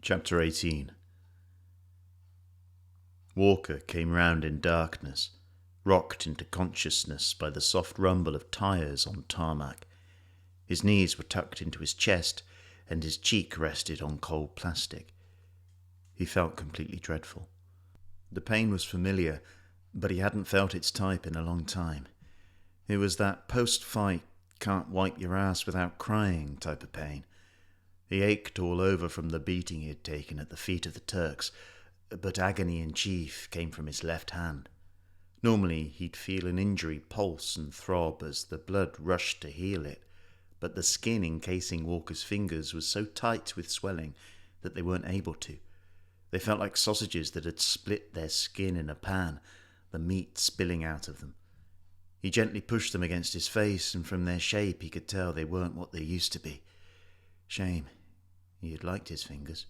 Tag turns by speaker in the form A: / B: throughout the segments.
A: Chapter 18. Walker came round in darkness, rocked into consciousness by the soft rumble of tyres on tarmac. His knees were tucked into his chest, and his cheek rested on cold plastic. He felt completely dreadful. The pain was familiar, but he hadn't felt its type in a long time. It was that post-fight, can't wipe your ass without crying type of pain. He ached all over from the beating he had taken at the feet of the Turks, but agony in chief came from his left hand. Normally he'd feel an injury pulse and throb as the blood rushed to heal it, but the skin encasing Walker's fingers was so tight with swelling that they weren't able to. They felt like sausages that had split their skin in a pan, the meat spilling out of them. He gently pushed them against his face, and from their shape he could tell they weren't what they used to be. Shame. He had liked his fingers.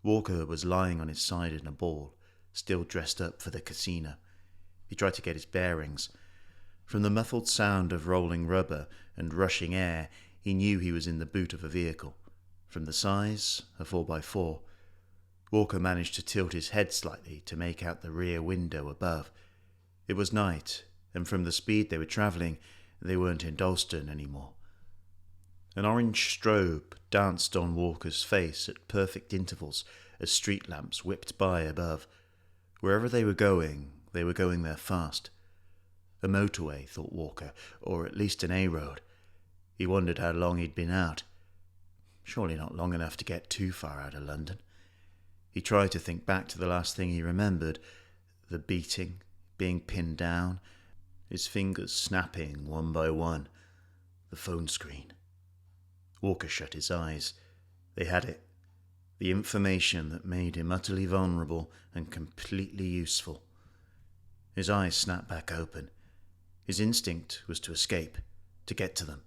A: Walker was lying on his side in a ball, still dressed up for the casino. He tried to get his bearings. From the muffled sound of rolling rubber and rushing air, he knew he was in the boot of a vehicle. From the size, a 4x4. Walker managed to tilt his head slightly to make out the rear window above. It was night, and from the speed they were travelling, they weren't in Dalston anymore. An orange strobe danced on Walker's face at perfect intervals as street lamps whipped by above. Wherever they were going there fast. A motorway, thought Walker, or at least an A-road. He wondered how long he'd been out. Surely not long enough to get too far out of London. He tried to think back to the last thing he remembered, the beating, being pinned down, his fingers snapping one by one, the phone screen. Walker shut his eyes. They had it. The information that made him utterly vulnerable and completely useful. His eyes snapped back open. His instinct was to escape, to get to them,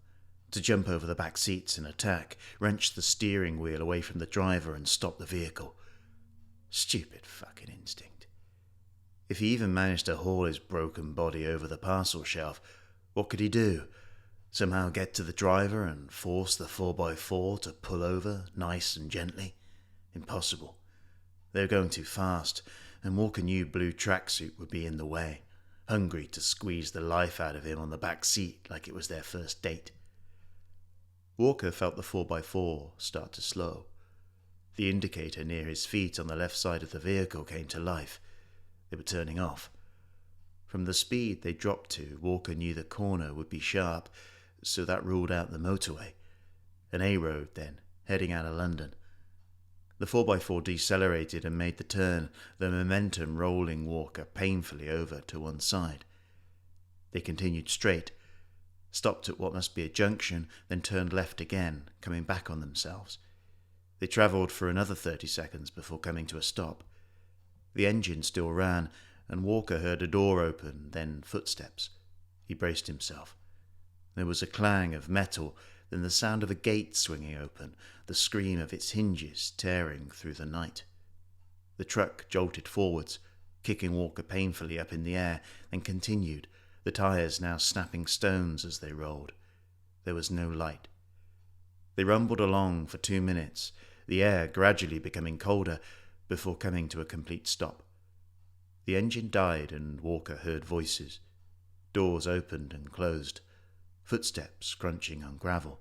A: to jump over the back seats and attack, wrench the steering wheel away from the driver and stop the vehicle. Stupid fucking instinct. If he even managed to haul his broken body over the parcel shelf, what could he do? Somehow get to the driver and force the 4x4 to pull over, nice and gently? Impossible. They were going too fast, and Walker knew blue tracksuit would be in the way, hungry to squeeze the life out of him on the back seat like it was their first date. Walker felt the 4x4 start to slow. The indicator near his feet on the left side of the vehicle came to life. They were turning off. From the speed they dropped to, Walker knew the corner would be sharp, so that ruled out the motorway. An A-road, then, heading out of London. The 4x4 decelerated and made the turn, the momentum rolling Walker painfully over to one side. They continued straight, stopped at what must be a junction, then turned left again, coming back on themselves. They travelled for another 30 seconds before coming to a stop. The engine still ran, and Walker heard a door open, then footsteps. He braced himself. There was a clang of metal, then the sound of a gate swinging open, the scream of its hinges tearing through the night. The truck jolted forwards, kicking Walker painfully up in the air, then continued, the tyres now snapping stones as they rolled. There was no light. They rumbled along for 2 minutes, the air gradually becoming colder, before coming to a complete stop. The engine died and Walker heard voices. Doors opened and closed. Footsteps crunching on gravel.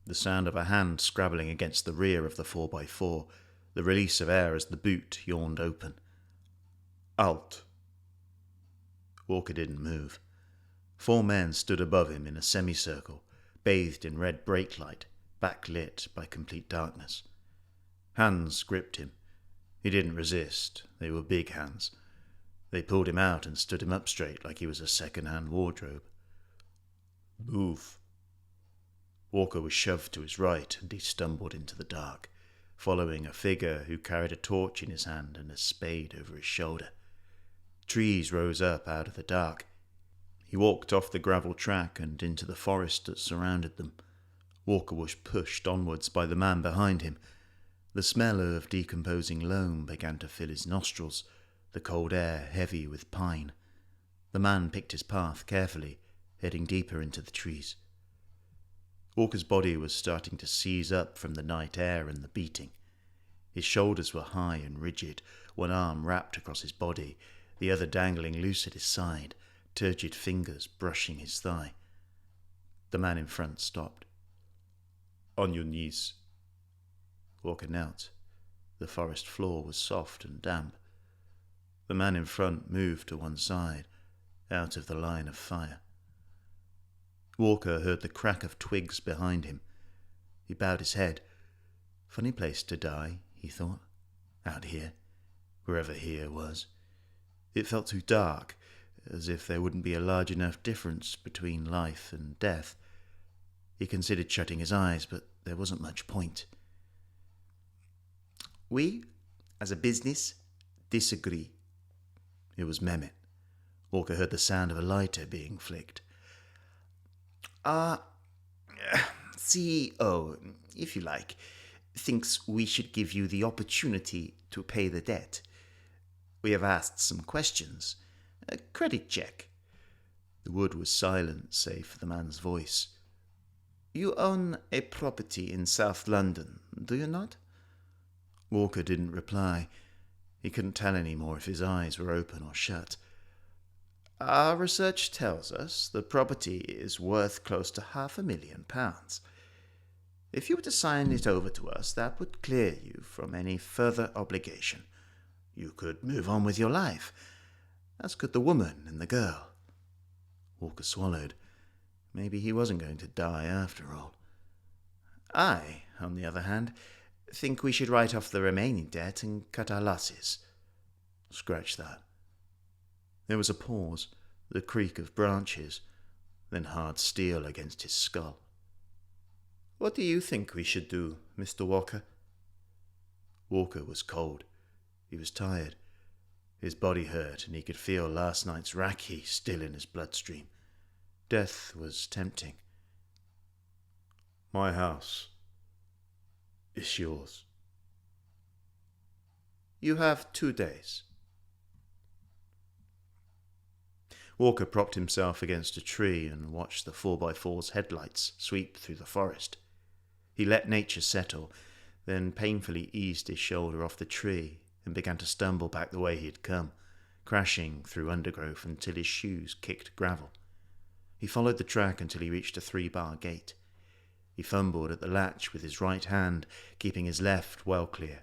A: The sound of a hand scrabbling against the rear of the 4x4, the release of air as the boot yawned open. Halt! Walker didn't move. 4 men stood above him in a semicircle, bathed in red brake light, backlit by complete darkness. Hands gripped him. He didn't resist. They were big hands. They pulled him out and stood him up straight like he was a second-hand wardrobe. Move. Walker was shoved to his right and he stumbled into the dark, following a figure who carried a torch in his hand and a spade over his shoulder. Trees rose up out of the dark. He walked off the gravel track and into the forest that surrounded them. Walker was pushed onwards by the man behind him. The smell of decomposing loam began to fill his nostrils, the cold air heavy with pine. The man picked his path carefully, heading deeper into the trees. Walker's body was starting to seize up from the night air and the beating. His shoulders were high and rigid, one arm wrapped across his body, the other dangling loose at his side, turgid fingers brushing his thigh. The man in front stopped. "On your knees." Walker knelt. The forest floor was soft and damp. The man in front moved to one side, out of the line of fire. Walker heard the crack of twigs behind him. He bowed his head. Funny place to die, he thought. Out here, wherever here was. It felt too dark, as if there wouldn't be a large enough difference between life and death. He considered shutting his eyes, but there wasn't much point. "We, as a business, disagree." It was Mehmet. Walker heard the sound of a lighter being flicked. "Our CEO, if you like, thinks we should give you the opportunity to pay the debt. We have asked some questions. A credit check." The wood was silent, save for the man's voice. "You own a property in South London, do you not?" Walker didn't reply. He couldn't tell any more if his eyes were open or shut. "Our research tells us the property is worth close to £500,000. If you were to sign it over to us, that would clear you from any further obligation. You could move on with your life, as could the woman and the girl." Walker swallowed. Maybe he wasn't going to die after all. "I, on the other hand, think we should write off the remaining debt and cut our losses." Scratch that. There was a pause, the creak of branches, then hard steel against his skull. "What do you think we should do, Mr. Walker?" Walker was cold. He was tired. His body hurt, and he could feel last night's raki still in his bloodstream. Death was tempting. "My house is yours. You have 2 days." Walker propped himself against a tree and watched the 4x4's headlights sweep through the forest. He let nature settle, then painfully eased his shoulder off the tree and began to stumble back the way he had come, crashing through undergrowth until his shoes kicked gravel. He followed the track until he reached a 3-bar gate. He fumbled at the latch with his right hand, keeping his left well clear.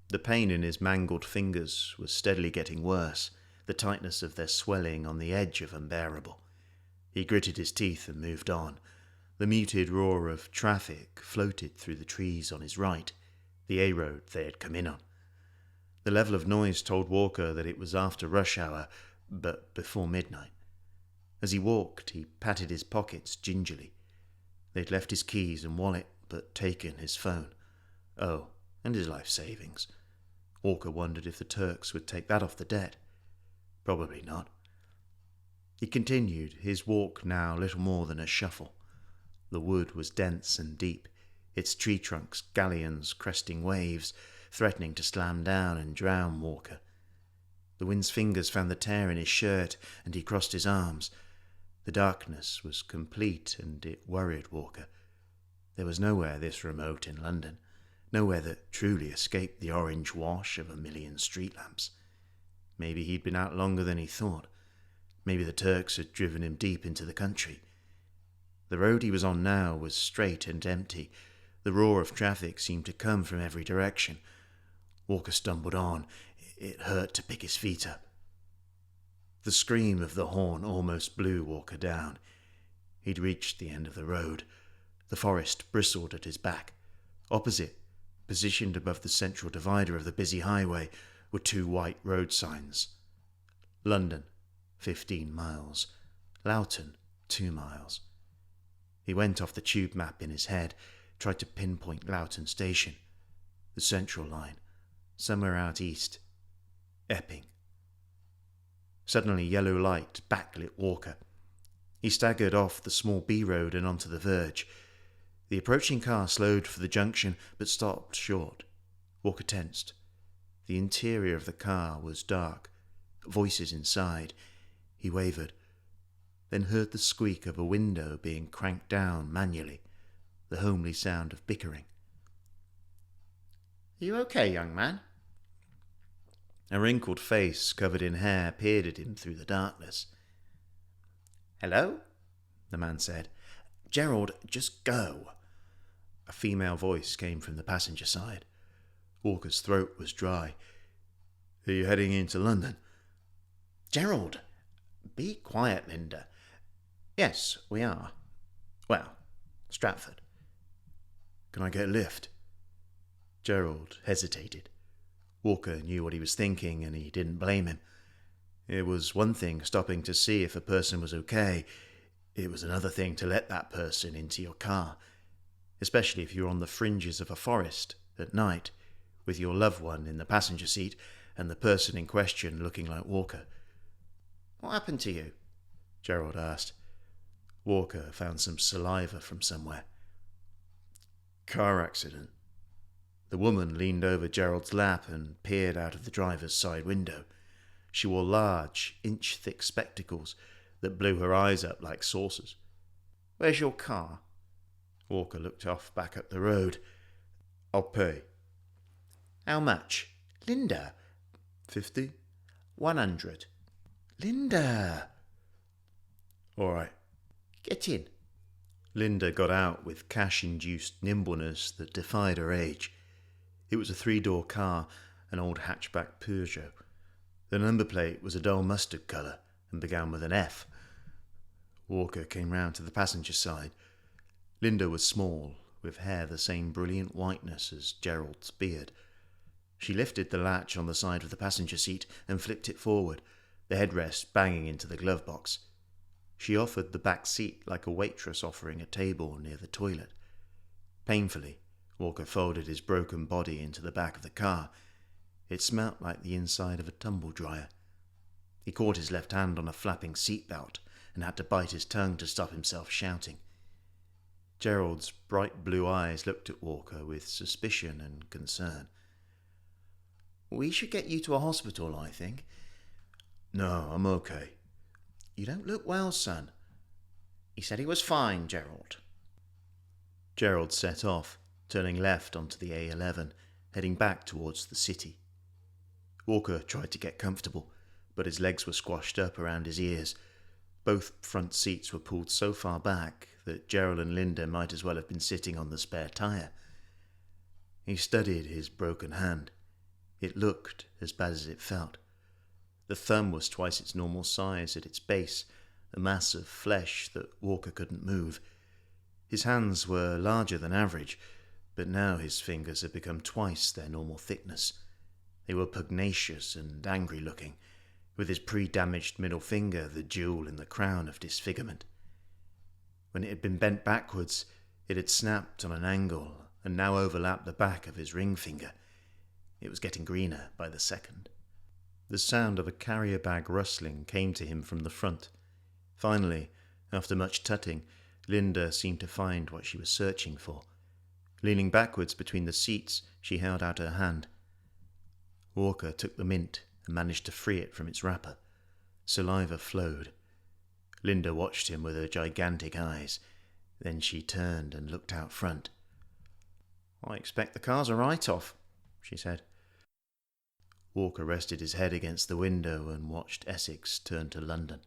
A: The pain in his mangled fingers was steadily getting worse, the tightness of their swelling on the edge of unbearable. He gritted his teeth and moved on. The muted roar of traffic floated through the trees on his right, the A-road they had come in on. The level of noise told Walker that it was after rush hour, but before midnight. As he walked, he patted his pockets gingerly. They'd left his keys and wallet, but taken his phone. Oh, and his life savings. Walker wondered if the Turks would take that off the debt. Probably not. He continued, his walk now little more than a shuffle. The wood was dense and deep, its tree trunks galleons cresting waves, threatening to slam down and drown Walker. The wind's fingers found the tear in his shirt, and he crossed his arms. The darkness was complete, and it worried Walker. There was nowhere this remote in London, nowhere that truly escaped the orange wash of a million street lamps. Maybe he'd been out longer than he thought. Maybe the Turks had driven him deep into the country. The road he was on now was straight and empty. The roar of traffic seemed to come from every direction. Walker stumbled on. It hurt to pick his feet up. The scream of the horn almost blew Walker down. He'd reached the end of the road. The forest bristled at his back. Opposite, positioned above the central divider of the busy highway, were 2 white road signs. London, 15 miles. Loughton, 2 miles. He went off the tube map in his head, tried to pinpoint Loughton Station. The Central Line, somewhere out east. Epping. Suddenly yellow light backlit Walker. He staggered off the small B-road and onto the verge. The approaching car slowed for the junction, but stopped short. Walker tensed. The interior of the car was dark. Voices inside. He wavered, then heard the squeak of a window being cranked down manually, the homely sound of bickering. You okay, young man?" A wrinkled face covered in hair peered at him through the darkness. "Hello?" the man said. "Gerald, just go." A female voice came from the passenger side. Walker's throat was dry. "Are you heading into London?" "Gerald!" "Be quiet, Linda." "Yes, we are. Well, Stratford." "Can I get a lift?" Gerald hesitated. Walker knew what he was thinking, and he didn't blame him. It was one thing stopping to see if a person was okay. It was another thing to let that person into your car, especially if you're on the fringes of a forest at night, with your loved one in the passenger seat and the person in question looking like Walker. "What happened to you?" Gerald asked. Walker found some saliva from somewhere. "Car accident." The woman leaned over Gerald's lap and peered out of the driver's side window. She wore large, inch-thick spectacles that blew her eyes up like saucers. "Where's your car?" Walker looked off back up the road. "I'll pay." "How much?" "Linda."
B: 50?
A: 100. "Linda!"
B: All right."
A: "Get in."
B: Linda got out with cash-induced nimbleness that defied her age. It was a 3-door car, an old hatchback Peugeot. The number plate was a dull mustard colour and began with an F. Walker came round to the passenger side. Linda was small, with hair the same brilliant whiteness as Gerald's beard. She lifted the latch on the side of the passenger seat and flipped it forward, the headrest banging into the glove box. She offered the back seat like a waitress offering a table near the toilet. Painfully, Walker folded his broken body into the back of the car. It smelt like the inside of a tumble dryer. He caught his left hand on a flapping seatbelt and had to bite his tongue to stop himself shouting. Gerald's bright blue eyes looked at Walker with suspicion and concern.
A: "We should get you to a hospital, I think."
B: "No, I'm okay."
A: "You don't look well, son." "He said he was fine, Gerald."
B: Gerald set off, turning left onto the A11, heading back towards the city. Walker tried to get comfortable, but his legs were squashed up around his ears. Both front seats were pulled so far back that Gerald and Linda might as well have been sitting on the spare tyre. He studied his broken hand. It looked as bad as it felt. The thumb was twice its normal size at its base, a mass of flesh that Walker couldn't move. His hands were larger than average, but now his fingers had become twice their normal thickness. They were pugnacious and angry-looking, with his pre-damaged middle finger the jewel in the crown of disfigurement. When it had been bent backwards, it had snapped on an angle and now overlapped the back of his ring finger. It was getting greener by the second. The sound of a carrier bag rustling came to him from the front. Finally, after much tutting, Linda seemed to find what she was searching for. Leaning backwards between the seats, she held out her hand. Walker took the mint and managed to free it from its wrapper. Saliva flowed. Linda watched him with her gigantic eyes. Then she turned and looked out front. "I expect the car's a write-off," she said. Walker rested his head against the window and watched Essex turn to London.